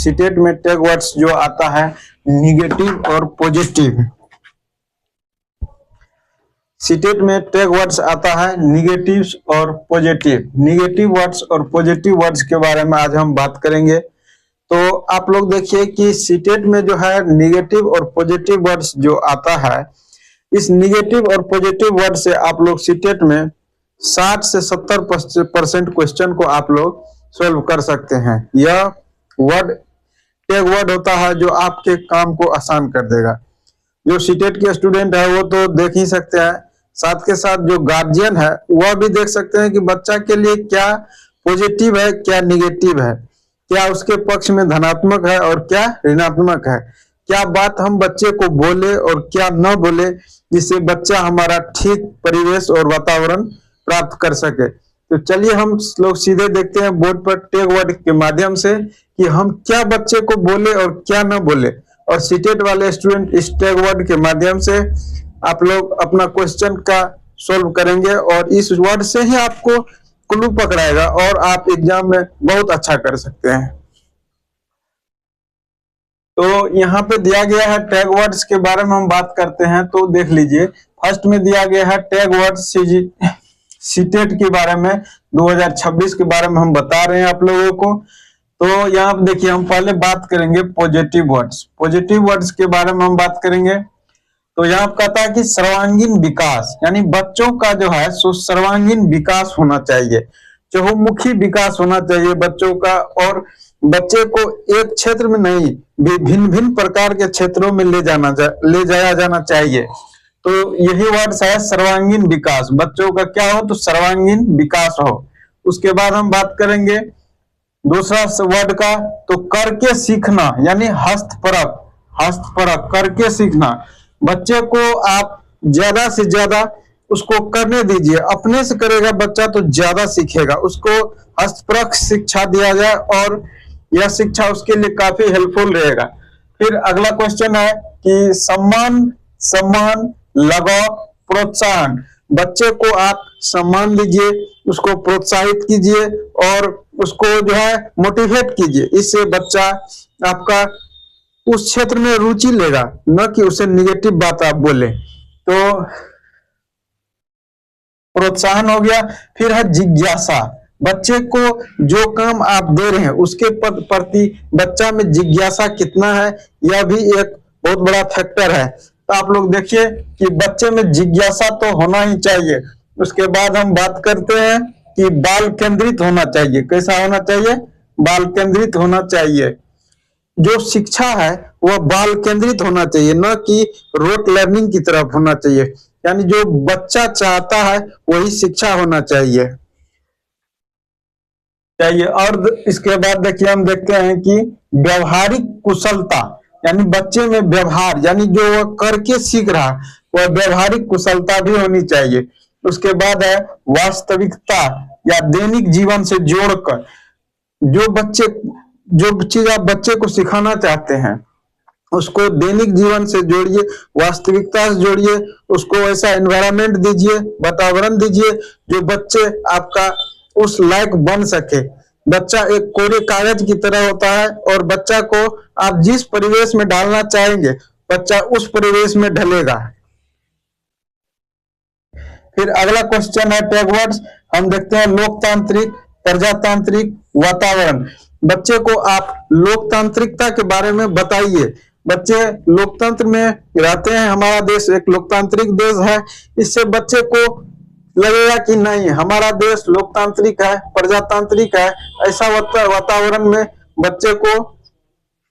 CTET में tag words जो आता है निगेटिव और पॉजिटिव। सीटेट में टैग वर्ड्स आता है निगेटिव और पॉजिटिव। निगेटिव वर्ड्स और पॉजिटिव वर्ड्स के बारे में आज हम बात करेंगे। तो आप लोग देखिए कि सीटेट में जो है निगेटिव और पॉजिटिव वर्ड्स जो आता है, इस निगेटिव और पॉजिटिव वर्ड से आप लोग सीटेट में 60 से 70% क्वेश्चन को आप लोग सॉल्व कर सकते हैं। यह वर्ड टैग वर्ड होता है जो आपके काम को आसान कर देगा। जो सीटेट के स्टूडेंट है वो तो देख ही सकते हैं, साथ के साथ जो गार्जियन है वह भी देख सकते हैं कि बच्चा के लिए क्या पॉजिटिव है, क्या निगेटिव है, क्या उसके पक्ष में धनात्मक है और क्या ऋणात्मक है, क्या बात हम बच्चे को बोले और क्या न बोले, जिससे बच्चा हमारा ठीक परिवेश और वातावरण प्राप्त कर सके। तो चलिए हम लोग सीधे देखते हैं बोर्ड पर टैग वर्ड के माध्यम से कि हम क्या बच्चे को बोले और क्या न बोले, और सीटेट वाले स्टूडेंट इस टैग वर्ड के माध्यम से आप लोग अपना क्वेश्चन का सॉल्व करेंगे और इस वर्ड से ही आपको क्लू पकड़ाएगा और आप एग्जाम में बहुत अच्छा कर सकते हैं। तो यहाँ पे दिया गया है टैग वर्ड्स के बारे में हम बात करते हैं। तो देख लीजिए, फर्स्ट में दिया गया है टैग वर्ड्स सीटेट के बारे में, 2026 के बारे में हम बता रहे हैं आप लोगों को। तो यहाँ पे देखिए, हम पहले बात करेंगे पॉजिटिव वर्ड्स। पॉजिटिव वर्ड्स के बारे में हम बात करेंगे। तो यहाँ पे कहता है कि सर्वांगीण विकास, यानी बच्चों का जो है सो सर्वांगीण विकास होना चाहिए, चहुमुखी विकास होना चाहिए बच्चों का, और बच्चे को एक क्षेत्र में नहीं भिन्न भिन्न प्रकार के क्षेत्रों में ले जाया जाना चाहिए। तो यही वर्ड है सर्वांगीण विकास, बच्चों का क्या हो तो सर्वांगीण विकास हो। उसके बाद हम बात करेंगे दूसरा वर्ड का, तो करके सीखना, यानी हस्तपरक। हस्तपरक करके सीखना, बच्चे को आप ज्यादा से ज्यादा उसको करने दीजिए, अपने से करेगा बच्चा तो ज्यादा सीखेगा। उसको हस्तपरक शिक्षा दिया जाए और यह शिक्षा उसके लिए काफी हेल्पफुल रहेगा। फिर अगला क्वेश्चन है कि सम्मान, लगाव, प्रोत्साहन। बच्चे को आप सम्मान दीजिए, उसको प्रोत्साहित कीजिए और उसको जो है मोटिवेट कीजिए। इससे बच्चा आपका उस क्षेत्र में रुचि लेगा, न कि उसे निगेटिव बात आप बोले। तो प्रोत्साहन हो गया। फिर है जिज्ञासा, बच्चे को जो काम आप दे रहे हैं उसके प्रति बच्चा में जिज्ञासा कितना है, यह भी एक बहुत बड़ा फैक्टर है। तो आप लोग देखिए कि बच्चे में जिज्ञासा तो होना ही चाहिए। उसके बाद हम बात करते हैं कि बाल केंद्रित होना चाहिए। कैसा होना चाहिए? बाल केंद्रित होना चाहिए। जो शिक्षा है वह बाल केंद्रित होना चाहिए, न कि रोट लर्निंग की तरफ होना चाहिए। यानी जो बच्चा चाहता है वही शिक्षा होना चाहिए। और इसके बाद देखिए, हम देखते हैं कि व्यवहारिक कुशलता, यानी बच्चे में व्यवहार, यानी जो वह करके सीख रहा वह व्यवहारिक कुशलता भी होनी चाहिए। उसके बाद है वास्तविकता, या दैनिक जीवन से जोड़कर जो चीज आप बच्चे को सिखाना चाहते हैं उसको दैनिक जीवन से जोड़िए, वास्तविकता से जोड़िए, उसको ऐसा एनवायरनमेंट दीजिए, वातावरण दीजिए जो बच्चे आपका उस लायक बन सके। बच्चा एक कोरे कागज की तरह होता है और बच्चा को आप जिस परिवेश में डालना चाहेंगे बच्चा उस परिवेश में ढलेगा। फिर अगला क्वेश्चन है टैग वर्ड्स, हम देखते हैं लोकतांत्रिक, प्रजातांत्रिक, वातावरण। बच्चे को आप लोकतांत्रिकता के बारे में बताइए। बच्चे लोकतंत्र में रहते हैं, हमारा देश एक लोकतांत्रिक देश है, इससे बच्चे को लगेगा कि नहीं हमारा देश लोकतांत्रिक है, प्रजातांत्रिक है। ऐसा वातावरण में बच्चे को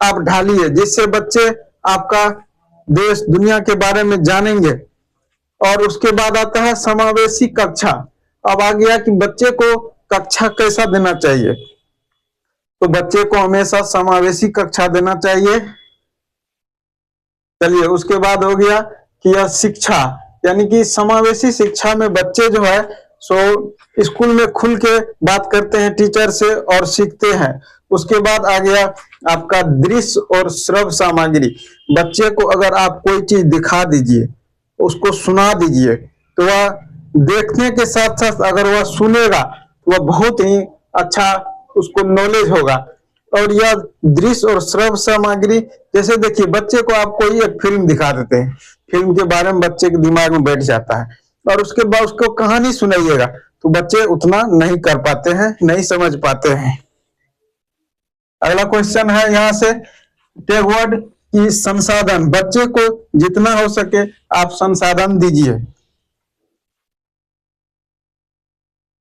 आप ढालिए जिससे बच्चे आपका देश दुनिया के बारे में जानेंगे। और उसके बाद आता है समावेशी कक्षा। अब आ गया कि बच्चे को कक्षा कैसा देना चाहिए, तो बच्चे को हमेशा समावेशी कक्षा देना चाहिए। चलिए, उसके बाद हो गया कि यह शिक्षा, यानी कि समावेशी शिक्षा में बच्चे जो है सो स्कूल में खुल के बात करते हैं टीचर से और सीखते हैं। उसके बाद आ गया आपका दृश्य और श्रव्य सामग्री। बच्चे को अगर आप कोई चीज दिखा दीजिए, उसको सुना दीजिए, तो वह देखने के साथ साथ अगर वह सुनेगा तो वह बहुत ही अच्छा उसको नॉलेज होगा। और यह दृश्य और श्रव्य सामग्री, जैसे देखिए बच्चे को आप कोई एक फिल्म दिखा देते हैं, फिल्म के बारे में बच्चे के दिमाग में बैठ जाता है, और उसके बाद उसको कहानी सुनाइएगा तो बच्चे उतना नहीं कर पाते हैं, नहीं समझ पाते हैं। अगला क्वेश्चन है यहाँ से टैग वर्ड की संसाधन, बच्चे को जितना हो सके आप संसाधन दीजिए।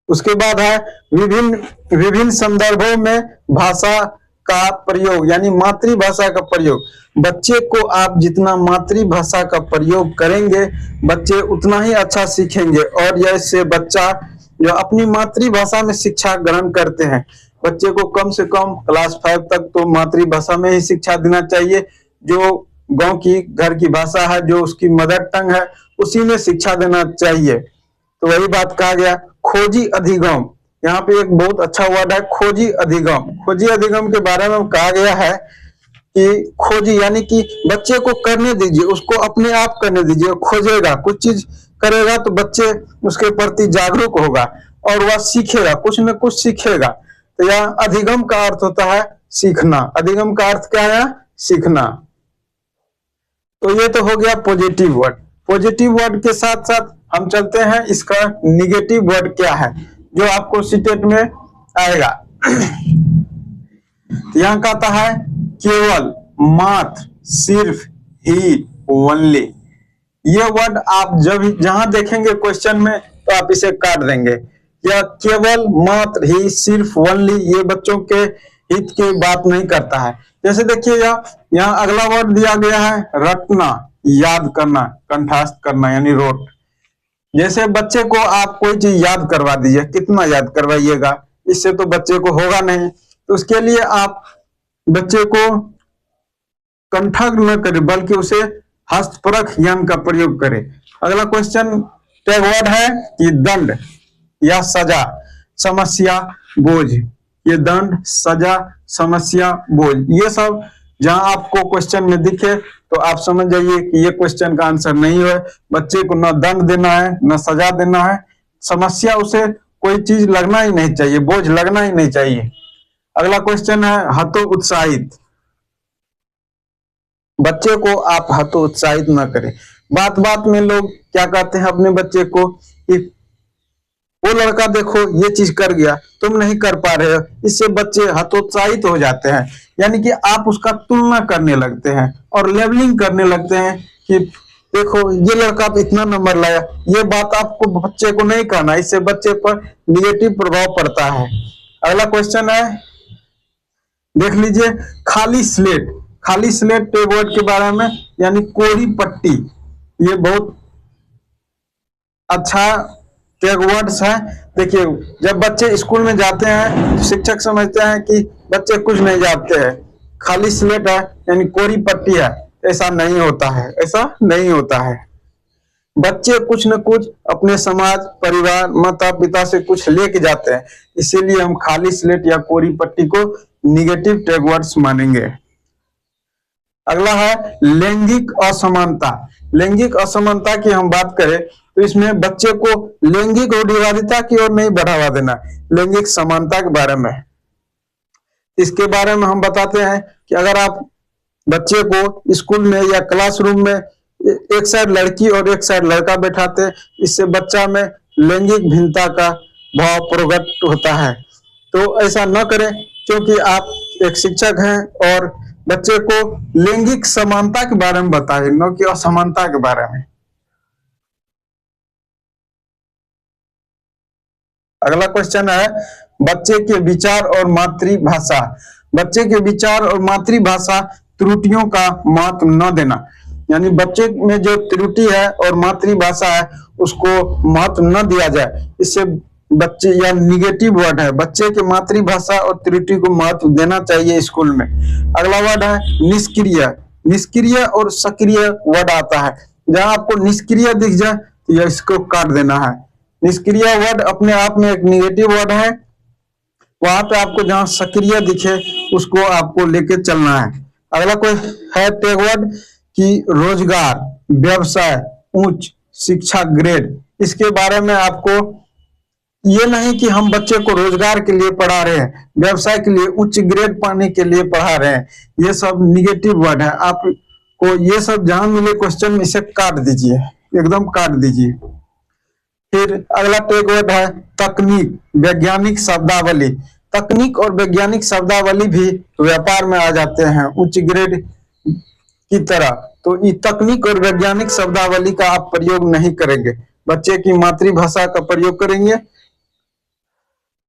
उसके बाद है विभिन्न विभिन्न संदर्भों में भाषा का प्रयोग, यानी मातृभाषा का प्रयोग। बच्चे को आप जितना मातृभाषा का प्रयोग करेंगे बच्चे उतना ही अच्छा सीखेंगे, और जैसे बच्चा जो अपनी मातृभाषा में शिक्षा ग्रहण करते हैं, बच्चे को कम से कम क्लास 5 तक तो मातृभाषा में ही शिक्षा देना चाहिए। जो गांव की घर की भाषा है, जो उसकी मदर टंग है, उसी में शिक्षा देना चाहिए। तो वही बात कहा गया खोजी अधिगम, यहाँ पे एक बहुत अच्छा वर्ड है खोजी अधिगम। खोजी अधिगम के बारे में कहा गया है कि खोजी यानी कि बच्चे को करने दीजिए, उसको अपने आप करने दीजिए, खोजेगा, कुछ चीज करेगा तो बच्चे उसके प्रति जागरूक होगा और वह सीखेगा, कुछ न कुछ सीखेगा। तो यह अधिगम का अर्थ होता है सीखना। अधिगम का अर्थ क्या है? सीखना। तो ये तो हो गया पॉजिटिव वर्ड। पॉजिटिव वर्ड के साथ साथ हम चलते हैं इसका निगेटिव वर्ड क्या है, जो आपको सीटेट में आएगा। यहाँ कहता है केवल, मात्र, सिर्फ, ही, ओनली। ये वर्ड आप जब जहां देखेंगे क्वेश्चन में तो आप इसे काट देंगे। या केवल, मात्र, ही, सिर्फ, ओनली, ये बच्चों के हित की बात नहीं करता है। जैसे देखिए यहाँ अगला वर्ड दिया गया है रटना, याद करना, कंठस्थ करना, यानी रोट। जैसे बच्चे को आप कोई चीज याद करवा दीजिए, कितना याद करवाइएगा, इससे तो बच्चे को होगा नहीं। तो उसके लिए आप बच्चे को कंठस्थ न करें बल्कि उसे हस्तपरक ज्ञान का प्रयोग करें। अगला क्वेश्चन टैग वर्ड है कि दंड या सजा, समस्या, बोझ। ये दंड, सजा, समस्या, बोझ, ये सब जहां आपको क्वेश्चन में दिखे तो आप समझ जाइए कि ये क्वेश्चन का आंसर नहीं है। बच्चे को न दंड देना है, न सजा देना है, समस्या, उसे कोई चीज लगना ही नहीं चाहिए, बोझ लगना ही नहीं चाहिए। अगला क्वेश्चन है हतोत्साहित। बच्चे को आप हतोत्साहित न करें। बात बात में लोग क्या कहते हैं अपने बच्चे को कि वो लड़का देखो ये चीज कर गया, तुम नहीं कर पा रहे हो, इससे बच्चे हतोत्साहित हो जाते हैं। यानी कि आप उसका तुलना करने लगते हैं और लेवलिंग करने लगते हैं कि देखो ये लड़का इतना नंबर लाया। ये बात आपको बच्चे को नहीं कहना, इससे बच्चे पर निगेटिव प्रभाव पड़ता है। अगला क्वेश्चन है, देख लीजिए खाली स्लेट। खाली स्लेट टैग वर्ड के बारे में, यानी कोरी पट्टी। ये बहुत अच्छा टैग वर्ड्स है। देखिए जब बच्चे स्कूल में जाते हैं तो शिक्षक समझते हैं कि बच्चे कुछ नहीं जानते हैं, खाली स्लेट है यानी कोरी पट्टी है। ऐसा नहीं होता है, ऐसा नहीं होता है। बच्चे कुछ न कुछ अपने समाज, परिवार, माता पिता से कुछ लेके जाते हैं, इसीलिए हम खाली स्लेट या कोरी पट्टी को निगेटिव टैग वर्ड्स मानेंगे। अगला है लैंगिक असमानता। लैंगिक असमानता की हम बात करें तो इसमें बच्चे को लैंगिक रूढ़िवादिता की ओर नहीं बढ़ावा देना, लैंगिक समानता के बारे में। इसके बारे में हम बताते हैं कि अगर आप बच्चे को स्कूल में या क्लासरूम में एक साइड लड़की और एक साइड लड़का बैठाते हैं, इससे बच्चा में लैंगिक भिन्नता का भाव प्रकट होता है। तो ऐसा न करें, क्योंकि आप एक शिक्षक हैं और बच्चे को लैंगिक समानता के बारे में बताएं, न कि असमानता के बारे में। अगला क्वेश्चन है बच्चे के विचार और मातृभाषा। बच्चे के विचार और मातृभाषा त्रुटियों का महत्व न देना, यानी बच्चे में जो त्रुटि है और मातृभाषा है उसको महत्व न दिया जाए। इससे बच्चे, या निगेटिव वर्ड है, बच्चे के मातृभाषा और त्रुटि को महत्व देना चाहिए स्कूल में। अगला वर्ड है निष्क्रिय। निष्क्रिय और सक्रिय वर्ड आता है। जहां आपको निष्क्रिय दिख जाए तो यह इसको काट देना है। निष्क्रिय वर्ड अपने आप में एक निगेटिव वर्ड है, वहां पे आपको जहां सक्रिय दिखे उसको आपको लेके चलना है। अगला कोई है टैग वर्ड कि रोजगार, व्यवसाय, उच्च शिक्षा, ग्रेड। इसके बारे में आपको ये नहीं कि हम बच्चे को रोजगार के लिए पढ़ा रहे हैं, व्यवसाय के लिए, उच्च ग्रेड पाने के लिए पढ़ा रहे हैं, ये सब निगेटिव वर्ड है। आपको ये सब जहां मिले क्वेश्चन में इसे काट दीजिए, एकदम काट दीजिए। फिर अगला टैग वर्ड है तकनीक, वैज्ञानिक शब्दावली। तकनीक और वैज्ञानिक शब्दावली भी व्यापार में आ जाते हैं उच्च ग्रेड की तरह। तो ये तकनीक और वैज्ञानिक शब्दावली का आप प्रयोग नहीं करेंगे, बच्चे की मातृभाषा का प्रयोग करेंगे।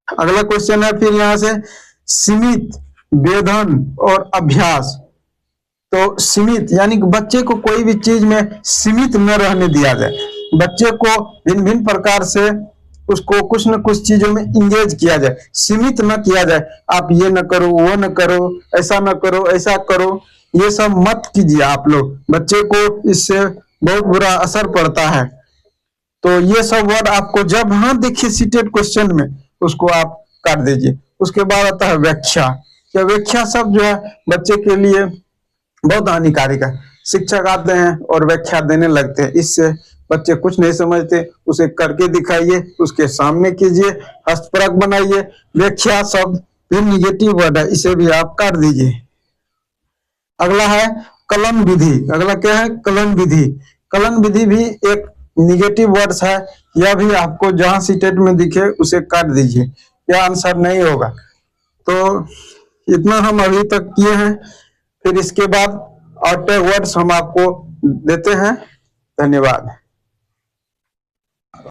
अगला क्वेश्चन है फिर यहाँ से सीमित, वेधन और अभ्यास। तो सीमित यानी कि बच्चे को कोई भी चीज में सीमित न रहने दिया जाए, बच्चे को भिन्न भिन्न प्रकार से उसको कुछ न कुछ चीजों में इंगेज किया जाए, सीमित न किया जाए। आप ये न करो, वो न करो, ऐसा न करो, ऐसा करो, ये सब मत कीजिए आप लोग, बच्चे को इससे बहुत बुरा असर पड़ता है। तो ये सब वर्ड आपको जब हाँ देखिए सीटेड क्वेश्चन में उसको आप काट दीजिए। उसके बाद आता है व्याख्या। क्या व्याख्या शब्द जो है बच्चे के लिए बहुत हानिकारक है। शिक्षक आते हैं और व्याख्या देने लगते हैं, इससे बच्चे कुछ नहीं समझते। उसे करके दिखाइए, उसके सामने कीजिए, हस्तप्रक बनाइए। व्याख्या शब्द भी निगेटिव वर्ड है, इसे भी आप काट दीजिए। अगला है कलन विधि। अगला क्या है? कलन विधि। कलन विधि भी एक निगेटिव वर्ड्स है, यह भी आपको जहां सीटेट में दिखे उसे काट दीजिए, यह आंसर नहीं होगा। तो इतना हम अभी तक किए हैं, फिर इसके बाद और टैग वर्ड्स हम आपको देते हैं। धन्यवाद।